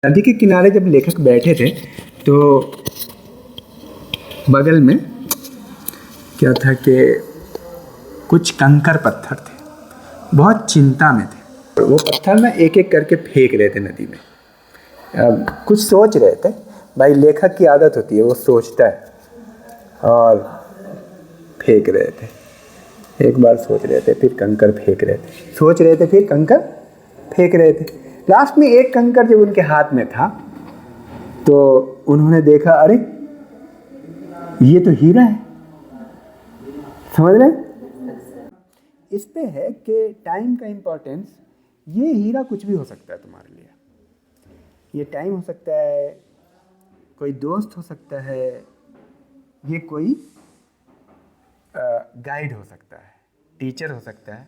नदी के किनारे जब लेखक बैठे थे तो बगल में क्या था कि कुछ कंकर पत्थर थे, बहुत चिंता में थे। वो पत्थर ना एक एक करके फेंक रहे थे नदी में। कुछ सोच रहे थे। भाई लेखक की आदत होती है, वो सोचता है और फेंक रहे थे। एक बार सोच रहे थे, फिर कंकर फेंक रहे थे, सोच रहे थे, फिर कंकर फेंक रहे थे। लास्ट में एक कंकर जब उनके हाथ में था तो उन्होंने देखा, अरे ये तो हीरा है। समझ रहे? इस पे है कि टाइम का इम्पोर्टेंस। ये हीरा कुछ भी हो सकता है तुम्हारे लिए। ये टाइम हो सकता है, कोई दोस्त हो सकता है, ये कोई गाइड हो सकता है, टीचर हो सकता है।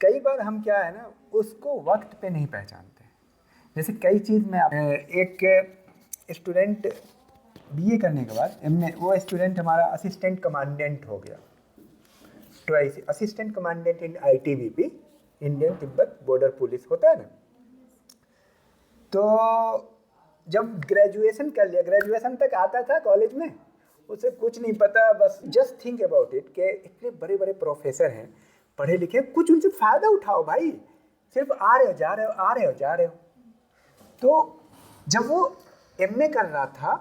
कई बार हम क्या है ना, उसको वक्त पे नहीं पहचानते। जैसे कई चीज़ में एक स्टूडेंट बीए करने के बाद एमए, वो स्टूडेंट हमारा असिस्टेंट कमांडेंट हो गया। तो assistant commandant in ITBP, Indian Tibet border police होता है ना। तो जब ग्रेजुएशन कर लिया, ग्रेजुएशन तक आता था कॉलेज में, उसे कुछ नहीं पता, बस जस्ट थिंक अबाउट इट कि इतने बड़े बड़े प्रोफेसर हैं, पढ़े लिखे, कुछ उनसे फ़ायदा उठाओ भाई। सिर्फ आ रहे हो जा रहे हो, आ रहे हो जा रहे हो। तो जब वो एमए कर रहा था,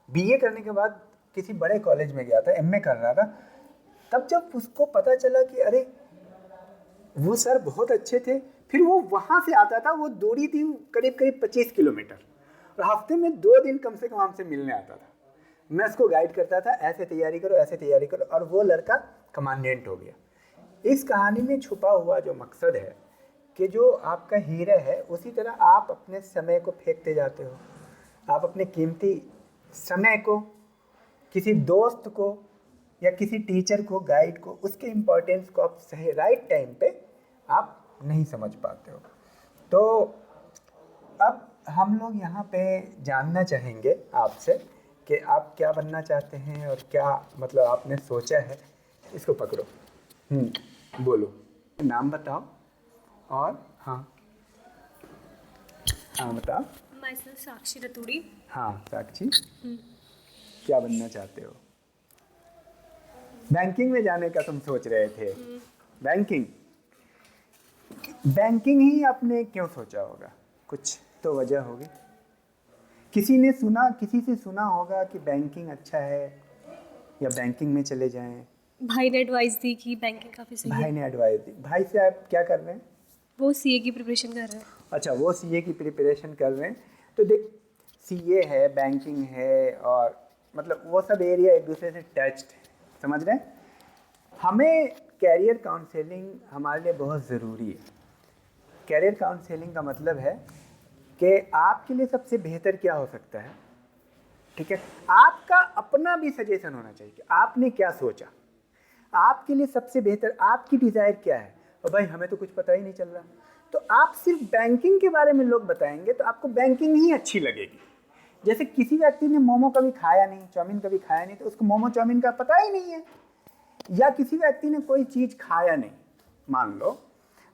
बीए करने के बाद किसी बड़े कॉलेज में गया था, एमए कर रहा था, तब जब उसको पता चला कि अरे वो सर बहुत अच्छे थे, फिर वो वहाँ से आता था, वो दूरी थी करीब करीब 25 किलोमीटर, और हफ्ते में 2 दिन कम से कम हमसे मिलने आता था। मैं उसको गाइड करता था, ऐसे तैयारी करो, ऐसे तैयारी करो, और वो लड़का कमांडेंट हो गया। इस कहानी में छुपा हुआ जो मकसद है कि जो आपका हीरा है, उसी तरह आप अपने समय को फेंकते जाते हो। आप अपने कीमती समय को किसी दोस्त को या किसी टीचर को, गाइड को, उसके इम्पोर्टेंस को आप सही राइट टाइम पे आप नहीं समझ पाते हो। तो अब हम लोग यहाँ पे जानना चाहेंगे आपसे कि आप क्या बनना चाहते हैं और क्या मतलब आपने सोचा है। इसको पकड़ो, बोलो, नाम बताओ। और हाँ हाँ बताओ। माइसेल्फ साक्षी रतूड़ी। हाँ साक्षी, क्या बनना चाहते हो? बैंकिंग में जाने का तुम सोच रहे थे। बैंकिंग, बैंकिंग ही आपने क्यों सोचा होगा? कुछ तो वजह होगी। किसी ने सुना, किसी से सुना होगा कि बैंकिंग अच्छा है या बैंकिंग में चले जाएं। भाई ने एडवाइस दी कि बैंकिंग काफ़ी सही भाई है। ने एडवाइस दी। भाई से आप क्या कर रहे हैं? वो सीए की प्रिपरेशन कर रहे हैं। अच्छा, वो सीए की प्रिपरेशन कर रहे हैं। तो देख, सीए है, बैंकिंग है, और मतलब वो सब एरिया एक दूसरे से टच्ड है। समझ रहे हैं? हमें कैरियर काउंसलिंग हमारे लिए बहुत ज़रूरी है। कैरियर काउंसलिंग का मतलब है कि आपके लिए सबसे बेहतर क्या हो सकता है। ठीक है, आपका अपना भी सजेशन होना चाहिए कि आपने क्या सोचा, आपके लिए सबसे बेहतर आपकी डिज़ायर क्या है। और भाई हमें तो कुछ पता ही नहीं चल रहा, तो आप सिर्फ बैंकिंग के बारे में लोग बताएंगे तो आपको बैंकिंग ही अच्छी लगेगी। जैसे किसी व्यक्ति ने मोमो कभी खाया नहीं, चाउमीन कभी खाया नहीं, तो उसको मोमो चाउमीन का पता ही नहीं है। या किसी व्यक्ति ने कोई चीज़ खाया नहीं, मान लो,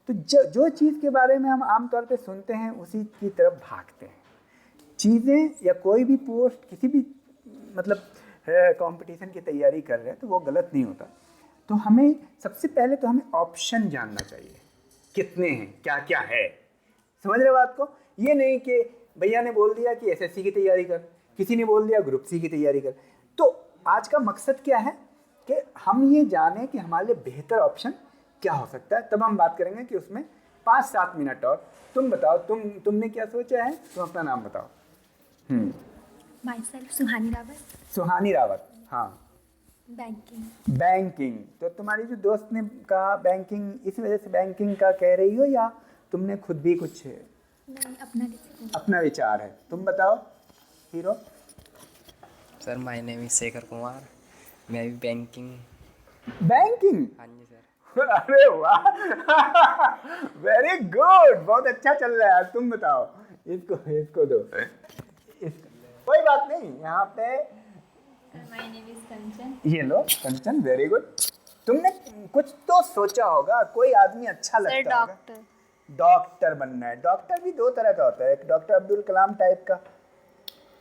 तो जो चीज़ के बारे में हम आमतौर पे सुनते हैं उसी की तरफ भागते हैं। चीज़ें या कोई भी पोस्ट, किसी भी मतलब कंपटीशन की तैयारी कर रहे हैं तो वो गलत नहीं होता। तो हमें सबसे पहले तो हमें ऑप्शन जानना चाहिए, कितने हैं, क्या क्या है। समझ रहे बात को? ये नहीं कि भैया ने बोल दिया कि एसएससी की तैयारी कर, किसी ने बोल दिया ग्रुप सी की तैयारी कर। तो आज का मकसद क्या है कि हम ये जानें कि हमारे लिए बेहतर ऑप्शन क्या हो सकता है। तब हम बात करेंगे कि उसमें 5-7 मिनट और। तुम बताओ, तुमने क्या सोचा है? तुम अपना नाम बताओ। माइसेल्फ सुहानी रावत। सुहानी रावत, हाँ। बैंकिंग। बैंकिंग, तो तुम्हारी जो दोस्त ने कहा बैंकिंग, इस वजह से बैंकिंग का कह रही हो या तुमने खुद भी कुछ नहीं, अपना विचार है? तुम बताओ hero. Sir my name is Shekhar Kumar, मैं भी बैंकिंग। बैंकिंग? हाँ जी सर। अरे वाह, वेरी गुड, बहुत अच्छा चल रहा है। तुम बताओ, इसको दो, कोई बात नहीं। यहाँ पे माय नेम इज कंचन। ये लो कंचन, वेरी गुड। तुमने कुछ तो सोचा होगा, कोई आदमी अच्छा लगता होगा। डॉक्टर। डॉक्टर बनना है। डॉक्टर भी दो तरह का होता है, एक डॉक्टर अब्दुल कलाम टाइप का,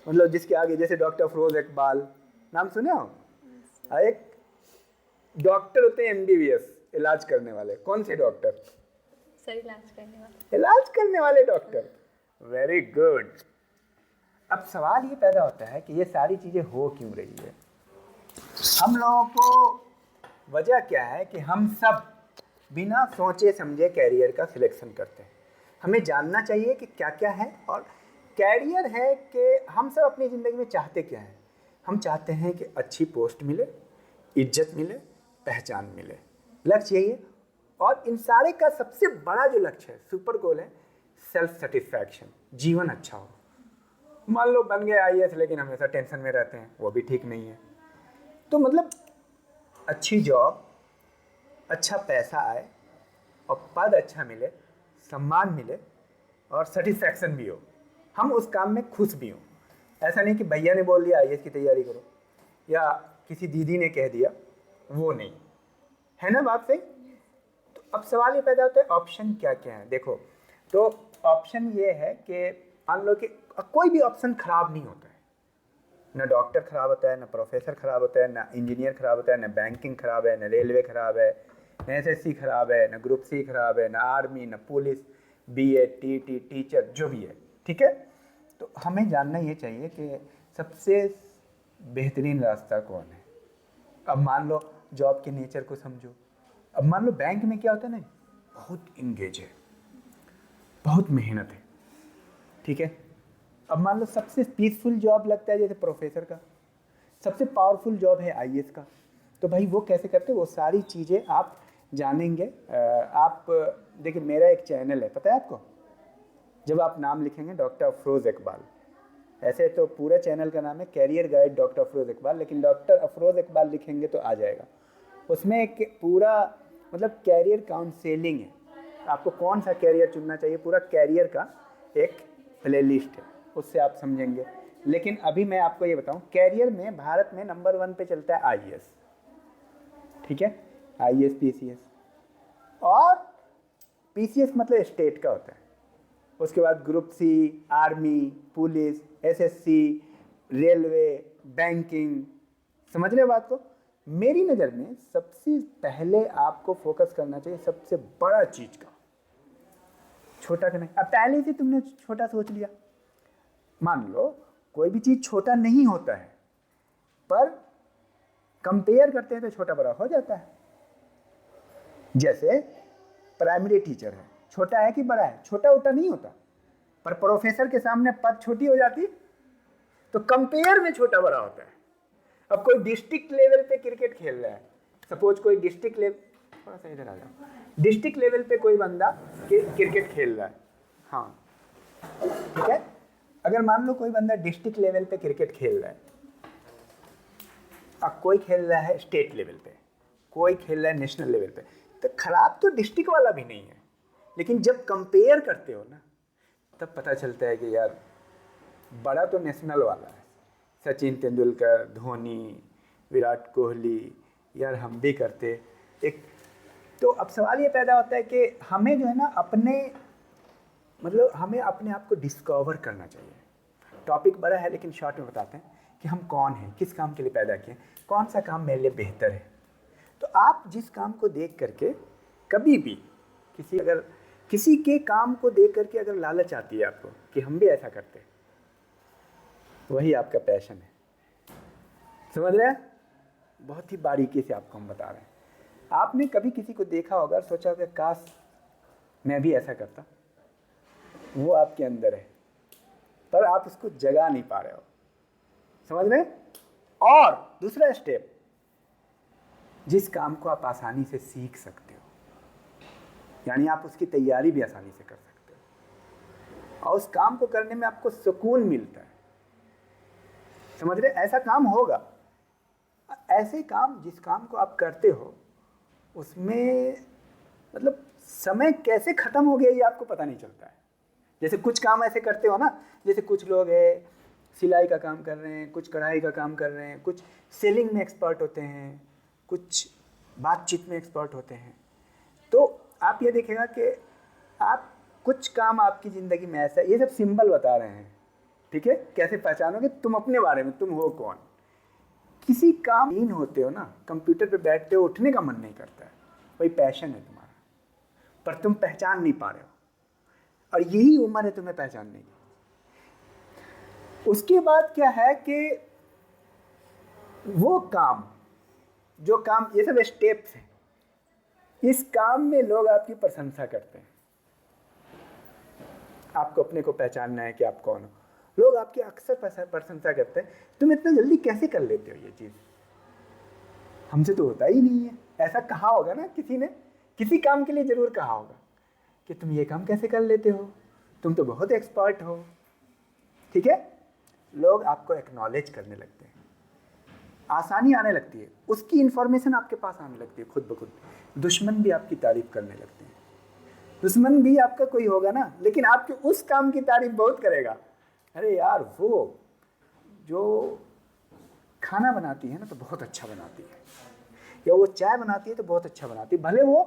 मतलब जिसके आगे जैसे डॉक्टर अफरोज इकबाल, नाम सुने हो? और एक डॉक्टर होते हैं एमबीबीएस, इलाज करने वाले। कौन से डॉक्टर? सर इलाज करने वाला। इलाज करने वाले डॉक्टर। Very good. अब सवाल ये पैदा होता है कि ये सारी चीज़ें हो क्यों रही है? हम लोगों को वजह क्या है कि हम सब बिना सोचे समझे कैरियर का सिलेक्शन करते हैं। हमें जानना चाहिए कि क्या क्या है, और कैरियर है कि हम सब अपनी ज़िंदगी में चाहते क्या है। हम चाहते हैं कि अच्छी पोस्ट मिले, इज्जत मिले, पहचान मिले, लक्ष्य यही है। और इन सारे का सबसे बड़ा जो लक्ष्य है, सुपर गोल है, सेल्फ सेटिस्फैक्शन, जीवन अच्छा हो। मान लो बन गए आईएएस लेकिन हमेशा टेंशन में रहते हैं, वो भी ठीक नहीं है। तो मतलब अच्छी जॉब, अच्छा पैसा आए और पद अच्छा मिले, सम्मान मिले और सेटिस्फैक्शन भी हो, हम उस काम में खुश भी हों। ऐसा नहीं कि भैया ने बोल दिया आईएएस की तैयारी करो या किसी दीदी ने कह दिया, वो नहीं है ना बात सही? तो अब सवाल ये पैदा होता है ऑप्शन क्या क्या है। देखो, तो ऑप्शन ये है कि मान लो कि कोई भी ऑप्शन खराब नहीं होता है। ना डॉक्टर खराब होता है, ना प्रोफेसर खराब होता है, ना इंजीनियर खराब होता है, ना बैंकिंग खराब है, ना रेलवे खराब है, ना एसएससी खराब है, ना ग्रुप सी खराब है, ना आर्मी, ना पुलिस, बीए, टीटी, टीचर, जो भी है। ठीक है, तो हमें जानना ये चाहिए कि सबसे बेहतरीन रास्ता कौन है। अब मान लो जॉब के नेचर को समझो। अब मान लो बैंक में क्या होता है ना, बहुत इंगेज है, बहुत मेहनत है, ठीक है। अब मान लो सबसे पीसफुल जॉब लगता है जैसे प्रोफेसर का, सबसे पावरफुल जॉब है आईएएस का। तो भाई वो कैसे करते हैं, वो सारी चीज़ें आप जानेंगे। आप देखिए, मेरा एक चैनल है, पता है आपको? जब आप नाम लिखेंगे डॉक्टर अफरोज़ इकबाल, ऐसे तो पूरा चैनल का नाम है career guide doctor Afroz Iqbal, लेकिन डॉक्टर अफरोज़ इकबाल लिखेंगे तो आ जाएगा। उसमें एक पूरा मतलब कैरियर काउंसलिंग है, आपको कौन सा कैरियर चुनना चाहिए, पूरा कैरियर का एक प्लेलिस्ट है, उससे आप समझेंगे। लेकिन अभी मैं आपको ये बताऊं, कैरियर में भारत में नंबर 1 पे चलता है आईएएस, ठीक है, आईएएस पीसीएस। और पीसीएस मतलब स्टेट का होता है, उसके बाद group C, army, police, SSC, railway, banking. समझ रहे हो बात को? मेरी नज़र में सबसे पहले आपको फोकस करना चाहिए सबसे बड़ा चीज़ का, छोटा का नहीं। अब पहले से तुमने छोटा सोच लिया। मान लो कोई भी चीज़ छोटा नहीं होता है, पर कंपेयर करते हैं तो छोटा बड़ा हो जाता है। जैसे प्राइमरी टीचर है, छोटा है कि बड़ा है? छोटा उटा नहीं होता, पर प्रोफेसर के सामने पद छोटी हो जाती तो कंपेयर में छोटा बड़ा होता है। अब कोई डिस्ट्रिक्ट लेवल पे क्रिकेट खेल रहा है, सपोज कोई डिस्ट्रिक्ट लेवल, थोड़ा सा इधर आ जाओ, डिस्ट्रिक्ट लेवल पे कोई बंदा क्रिकेट खेल रहा है, हाँ ठीक है। अगर मान लो कोई बंदा डिस्ट्रिक्ट लेवल पे क्रिकेट खेल रहा है, अब कोई खेल रहा है स्टेट लेवल पे, कोई खेल रहा है नेशनल लेवल पे, तो खराब तो डिस्ट्रिक्ट वाला भी नहीं है, लेकिन जब कंपेयर करते हो ना, तब पता चलता है कि यार बड़ा तो नेशनल वाला है, सचिन तेंदुलकर, धोनी, विराट कोहली, यार हम भी करते एक। तो अब सवाल ये पैदा होता है कि हमें जो है ना अपने मतलब हमें अपने आप को डिस्कवर करना चाहिए। टॉपिक बड़ा है लेकिन शॉर्ट में बताते हैं कि हम कौन हैं, किस काम के लिए पैदा किए, कौन सा काम मेरे लिए बेहतर है। तो आप जिस काम को देख करके कभी भी किसी के काम को देख करके अगर लालच आती है आपको कि हम भी ऐसा करते, वही आपका पैशन है। समझ रहे हैं? बहुत ही बारीकी से आपको हम बता रहे हैं। आपने कभी किसी को देखा होगा और सोचा होगा काश मैं भी ऐसा करता, वो आपके अंदर है, पर आप उसको जगा नहीं पा रहे हो। समझ रहे हैं? और दूसरा स्टेप, जिस काम को आप आसानी से सीख सकते हो, यानी आप उसकी तैयारी भी आसानी से कर सकते हो और उस काम को करने में आपको सुकून मिलता है। समझ रहे? ऐसा काम होगा, ऐसे काम जिस काम को आप करते हो उसमें मतलब समय कैसे खत्म हो गया ये आपको पता नहीं चलता है। जैसे कुछ काम ऐसे करते हो ना, जैसे कुछ लोग है सिलाई का काम कर रहे हैं, कुछ कढ़ाई का काम कर रहे हैं, कुछ सेलिंग में एक्सपर्ट होते हैं, कुछ बातचीत में एक्सपर्ट होते हैं। तो आप ये देखेगा कि आप कुछ काम आपकी ज़िंदगी में ऐसा, ये सब सिंबल बता रहे हैं, ठीक है, कैसे पहचानोगे तुम अपने बारे में, तुम हो कौन। किसी काम लीन होते हो ना, कंप्यूटर पे बैठते हो, उठने का मन नहीं करता है, वही पैशन है तुम्हारा, पर तुम पहचान नहीं पा रहे हो, और यही उम्र है तुम्हें पहचानने की। उसके बाद क्या है कि वो काम, जो काम, ये सब स्टेप्स हैं, इस काम में लोग आपकी प्रशंसा करते हैं। आपको अपने को पहचानना है कि आप कौन हो, लोग आपकी अक्सर प्रशंसा करते हैं, तुम इतना जल्दी कैसे कर लेते हो ये चीज़, हमसे तो होता ही नहीं है। ऐसा कहा होगा ना किसी ने, किसी काम के लिए ज़रूर कहा होगा कि तुम ये काम कैसे कर लेते हो, तुम तो बहुत एक्सपर्ट हो, ठीक है। लोग आपको एक्नॉलेज करने लगते हैं, आसानी आने लगती है, उसकी इंफॉर्मेशन आपके पास आने लगती है खुद ब खुद। दुश्मन भी आपकी तारीफ करने लगते हैं, दुश्मन भी आपका कोई होगा ना, लेकिन आपके उस काम की तारीफ बहुत करेगा। अरे यार, वो जो खाना बनाती है ना तो बहुत अच्छा बनाती है, या वो चाय बनाती है तो बहुत अच्छा बनाती है, भले वो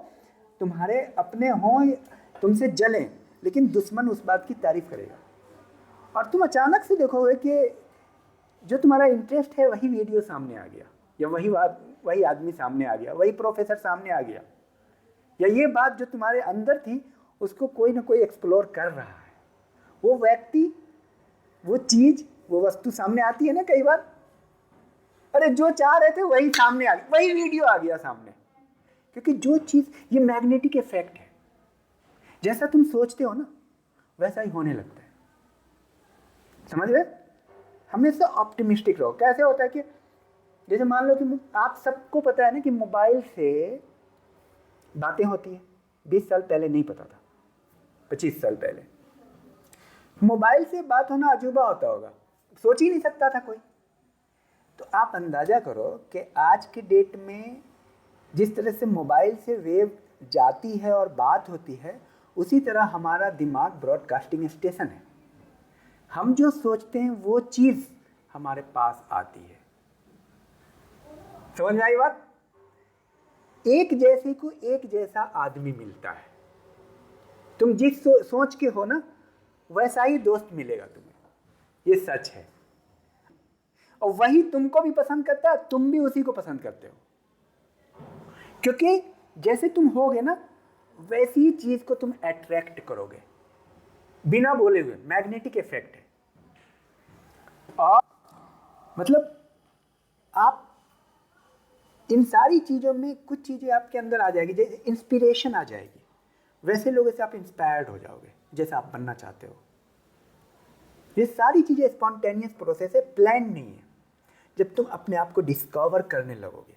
तुम्हारे अपने हों, तुमसे जलें, लेकिन दुश्मन उस बात की तारीफ करेगा। और तुम अचानक से देखोगे कि जो तुम्हारा इंटरेस्ट है वही वीडियो सामने आ गया, या वही आदमी सामने आ गया, वही प्रोफेसर सामने आ गया, या ये बात जो तुम्हारे अंदर थी उसको कोई ना कोई एक्सप्लोर कर रहा है। वो व्यक्ति, वो चीज़, वो वस्तु सामने आती है ना कई बार, अरे जो चाह रहे थे वही सामने आ गया, वही वीडियो आ गया सामने। क्योंकि जो चीज़, ये मैग्नेटिक इफेक्ट है, जैसा तुम सोचते हो ना वैसा ही होने लगता है, समझ रहे। हमेशा ऑप्टिमिस्टिक रहो। कैसे होता है कि जैसे मान लो कि आप सबको पता है ना कि मोबाइल से बातें होती हैं, 20 साल पहले नहीं पता था, 25 साल पहले मोबाइल से बात होना अजूबा होता होगा, सोच ही नहीं सकता था कोई। तो आप अंदाजा करो कि आज के डेट में जिस तरह से मोबाइल से वेव जाती है और बात होती है, उसी तरह हमारा दिमाग ब्रॉडकास्टिंग स्टेशन है। हम जो सोचते हैं वो चीज़ हमारे पास आती है। समझ में आई बात। एक जैसे को एक जैसा आदमी मिलता है, तुम जिस सोच के हो ना वैसा ही दोस्त मिलेगा तुम्हें, ये सच है। और वही तुमको भी पसंद करता है, तुम भी उसी को पसंद करते हो, क्योंकि जैसे तुम होगे ना वैसी ही चीज को तुम अट्रैक्ट करोगे बिना बोले हुए। मैग्नेटिक इफेक्ट है। और मतलब आप इन सारी चीज़ों में कुछ चीज़ें आपके अंदर आ जाएगी, जैसे इंस्पिरेशन आ जाएगी, वैसे लोगों से आप इंस्पायर्ड हो जाओगे जैसा आप बनना चाहते हो। ये सारी चीज़ें स्पॉन्टेनियस प्रोसेस है, प्लान नहीं है। जब तुम अपने आप को डिस्कवर करने लगोगे,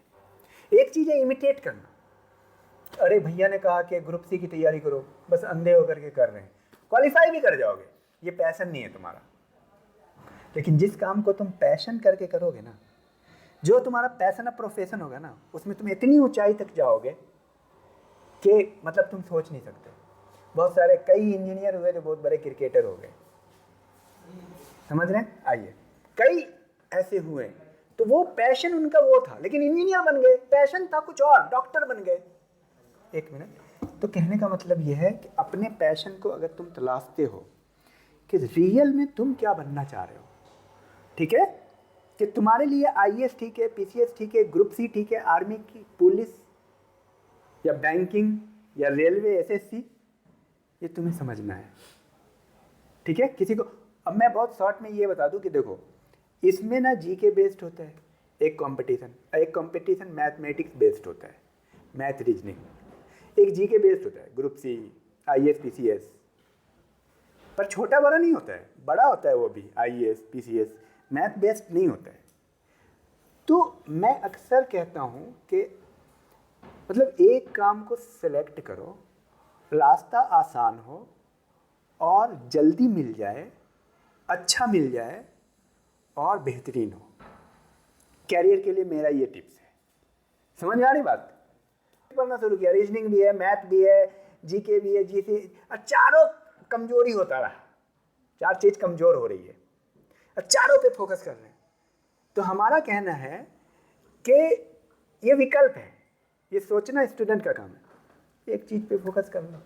एक चीज़ है इमिटेट करना। अरे भैया ने कहा कि ग्रुप सी की तैयारी करो, बस अंधे होकर के कर रहे हैं, क्वालिफाई भी कर जाओगे, ये पैशन नहीं है तुम्हारा। लेकिन जिस काम को तुम पैशन करके करोगे ना, जो तुम्हारा पैशन और प्रोफेशन होगा ना, उसमें तुम इतनी ऊंचाई तक जाओगे कि मतलब तुम सोच नहीं सकते। बहुत सारे कई इंजीनियर हुए जो बहुत बड़े क्रिकेटर हो गए, समझ रहे हैं। आइए, कई ऐसे हुए, तो वो पैशन उनका वो था, लेकिन इंजीनियर बन गए, पैशन था कुछ और, डॉक्टर बन गए। एक मिनट। तो कहने का मतलब यह है कि अपने पैशन को अगर तुम तलाशते हो कि रियल में तुम क्या बनना चाह रहे हो, ठीक है, कि तुम्हारे लिए आईएएस ठीक है, पीसीएस ठीक है, ग्रुप सी ठीक है, आर्मी की, पुलिस या बैंकिंग या रेलवे, एसएससी, ये तुम्हें समझना है, ठीक है। किसी को अब मैं बहुत शॉर्ट में ये बता दूं कि देखो, इसमें ना जीके बेस्ड होता है एक कंपटीशन मैथमेटिक्स बेस्ड होता है, मैथ रीजनिंग। एक जीके बेस्ड होता है ग्रुप सी, आईएएस, पीसीएस, पर छोटा बड़ा नहीं होता है, बड़ा होता है वो भी, आईएएस, पीसीएस, मैथ बेस्ड नहीं होता है। तो मैं अक्सर कहता हूँ कि मतलब एक काम को सिलेक्ट करो, रास्ता आसान हो और जल्दी मिल जाए, अच्छा मिल जाए और बेहतरीन हो। कैरियर के लिए मेरा ये टिप्स है। समझ में आ रही बात। पढ़ना शुरू किया, रीजनिंग भी है, मैथ भी है, जीके भी है, जीसी, और चारों कमजोरी होता रहा, चार चीज कमजोर हो रही है, और चारों पे फोकस कर रहे हैं। तो हमारा कहना है कि ये विकल्प है, ये सोचना स्टूडेंट का काम है। एक चीज पे फोकस कर लो,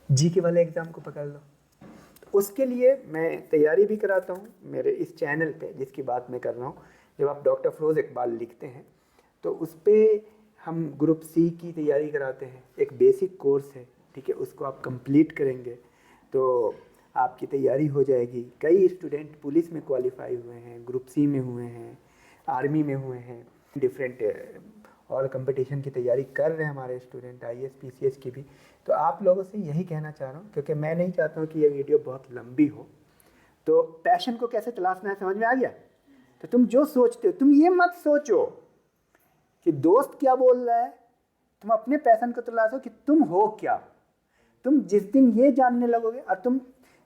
जी के वाले एग्ज़ाम को पकड़ लो। तो उसके लिए मैं तैयारी भी कराता हूँ मेरे इस चैनल पे, जिसकी बात मैं कर रहा हूँ। जब आप डॉक्टर फ़िरोज़ इकबाल लिखते हैं तो उस पर हम ग्रुप सी की तैयारी कराते हैं। एक बेसिक कोर्स है, ठीक है, उसको आप कंप्लीट करेंगे तो आपकी तैयारी हो जाएगी। कई स्टूडेंट पुलिस में क्वालिफाई हुए हैं, ग्रुप सी में हुए हैं, आर्मी में हुए हैं, डिफरेंट और कंपटीशन की तैयारी कर रहे हैं हमारे स्टूडेंट, IAS PCS की भी। तो आप लोगों से यही कहना चाह रहा हूँ, क्योंकि मैं नहीं चाहता हूँ कि ये वीडियो बहुत लंबी हो। तो पैशन को कैसे तलाशना है समझ में आ गया? तो तुम जो सोचते हो, तुम ये मत सोचो कि दोस्त क्या बोल रहा है, तुम अपने पैशन को तलाशो कि तुम हो क्या। तुम जिस दिन ये जानने लगोगे, और तुम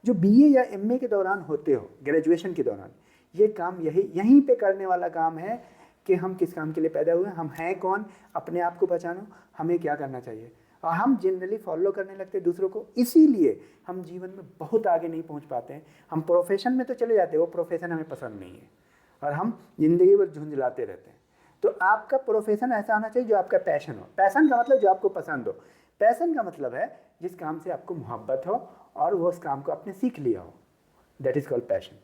जो BA या MA के दौरान होते हो, ग्रेजुएशन के दौरान, ये काम यहीं पे करने वाला काम है कि हम किस काम के लिए पैदा हुए, हम हैं कौन, अपने आप को पहचानो, हमें क्या करना चाहिए। और हम जनरली फॉलो करने लगते हैं दूसरों को, इसीलिए हम जीवन में बहुत आगे नहीं पहुंच पाते हैं। हम प्रोफेशन में तो चले जाते हैं, वो प्रोफेशन हमें पसंद नहीं है, और हम ज़िंदगी भर झुंझलाते रहते हैं। तो आपका प्रोफेशन ऐसा होना चाहिए जो आपका पैशन हो। पैशन का मतलब जो आपको पसंद हो। पैशन का मतलब है जिस काम से आपको मोहब्बत हो और वो उस काम को आपने सीख लिया हो, दैट इज़ कॉल्ड पैशन,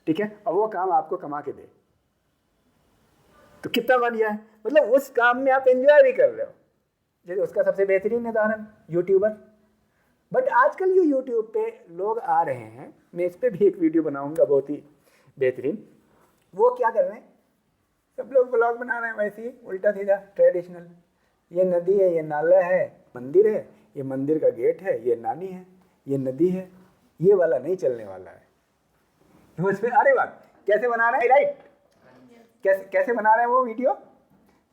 ठीक है। और वो काम आपको कमा के दे, तो कितना बढ़िया है। मतलब उस काम में आप एंजॉय भी कर रहे हो। जैसे उसका सबसे बेहतरीन उदाहरण यूट्यूबर। बट आजकल जो यूट्यूब पे लोग आ रहे हैं, मैं इस पर भी एक वीडियो बनाऊंगा बहुत ही बेहतरीन। वो क्या कर रहे हैं, सब लोग ब्लॉग बना रहे हैं वैसे ही उल्टा सीधा ट्रेडिशनल। ये नदी है, ये नाला है, मंदिर है, ये मंदिर का गेट है, ये नानी है, ये नदी है, ये वाला नहीं चलने वाला है। तो उसमें अरे वाह कैसे बना रहे हैं, राइट, कैसे बना रहे हैं वो वीडियो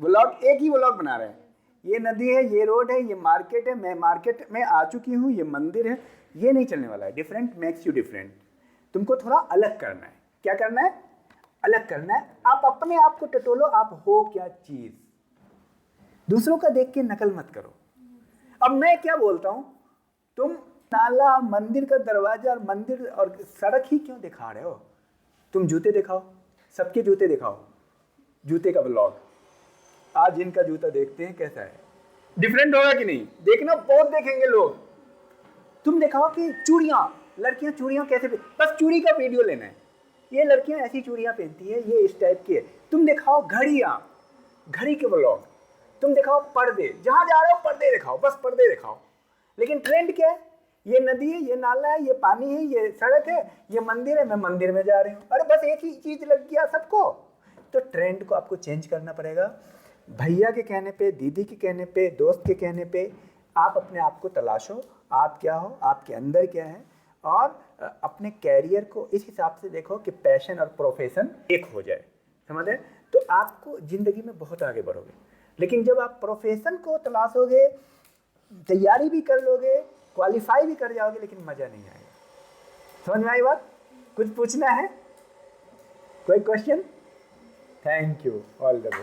व्लॉग, एक ही व्लॉग बना रहे हैं। ये नदी है, ये रोड है, ये मार्केट है, मैं मार्केट में आ चुकी हूँ, ये मंदिर है, ये नहीं चलने वाला है। Different makes you different. तुमको थोड़ा अलग करना है। क्या करना है? अलग करना है। आप अपने आप को टटोलो, आप हो क्या चीज़। दूसरों का देख के नकल मत करो। अब मैं क्या बोलता हूँ, तुम नाला, मंदिर का दरवाजा और मंदिर और सड़क ही क्यों दिखा रहे हो? तुम जूते दिखाओ, सबके जूते दिखाओ, जूते का ब्लॉग। आज इनका जूता देखते हैं कैसा है, डिफरेंट होगा कि नहीं? देखना, बहुत देखेंगे लोग। तुम दिखाओ कि चूड़ियाँ, लड़कियाँ चूड़ियाँ कैसे, बस चूड़ी का वीडियो लेना है। ये लड़कियाँ ऐसी चूड़ियाँ पहनती है, ये इस टाइप की है। तुम दिखाओ घड़ियाँ, घड़ी के ब्लॉग। तुम दिखाओ पर्दे, जहाँ जा रहे हो पर्दे दिखाओ, बस पर्दे दिखाओ। लेकिन ट्रेंड क्या है? ये नदी है, ये नाला है, ये पानी है, ये सड़क है, ये मंदिर है, मैं मंदिर में जा रही हूँ। अरे बस एक ही चीज़ लग गया सबको। तो ट्रेंड को आपको चेंज करना पड़ेगा। भैया के कहने पे, दीदी के कहने पे, दोस्त के कहने पे आप अपने आप को तलाशो, आप क्या हो, आपके अंदर क्या है, और अपने कैरियर को इस हिसाब से देखो कि पैशन और प्रोफेशन एक हो जाए, समझे? तो आपको ज़िंदगी में बहुत आगे बढ़ोगे। लेकिन जब आप प्रोफेशन को तलाशोगे, तैयारी भी कर लोगे, क्वालिफाई भी कर जाओगे, लेकिन मज़ा नहीं आएगा। समझ में आई बात? कुछ पूछना है? कोई question? Thank you, all the best.